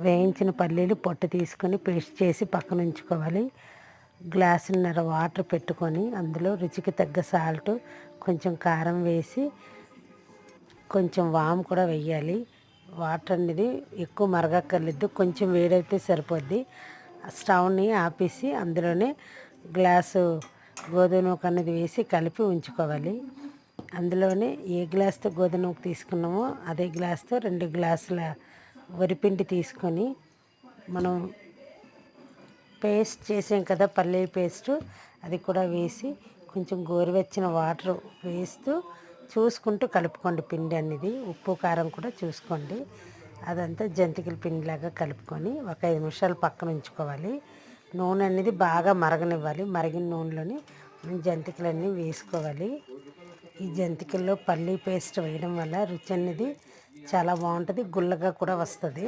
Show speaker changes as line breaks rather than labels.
వేయించిన పల్లీలు పొట్టు తీసుకొని పేస్ట్ చేసి పక్కన ఉంచుకోవాలి. గ్లాసున్నర వాటర్ పెట్టుకొని అందులో రుచికి తగ్గ సాల్ట్, కొంచెం కారం వేసి కొంచెం వాము కూడా వేయాలి. వాటర్ అనేది ఎక్కువ మరగక్కర్లేదు, కొంచెం వేడైతే సరిపోద్ది. స్టవ్ని ఆపేసి అందులోనే గ్లాసు గోధుమ నూక అనేది వేసి కలిపి ఉంచుకోవాలి. అందులోనే ఏ గ్లాస్తో గోధుమ నూక తీసుకున్నామో అదే గ్లాస్తో 2 గ్లాసుల వరిపిండి తీసుకొని మనం పేస్ట్ చేసాం కదా పల్లీ పేస్టు, అది కూడా వేసి కొంచెం గోరువెచ్చని వాటర్ వేస్తూ చూసుకుంటూ కలుపుకోండి. పిండి అనేది ఉప్పు కారం కూడా చూసుకోండి. అదంతా జంతికల పిండిలాగా కలుపుకొని ఒక 5 నిమిషాలు పక్కన ఉంచుకోవాలి. నూనె అనేది బాగా మరగనివ్వాలి. మరిగిన నూనెలోని మనం జంతికలన్నీ వేసుకోవాలి. ఈ జంతికల్లో పల్లీ పేస్ట్ వేయడం వల్ల రుచి అనేది చాలా బాగుంటుంది, గుల్లగా కూడా వస్తుంది.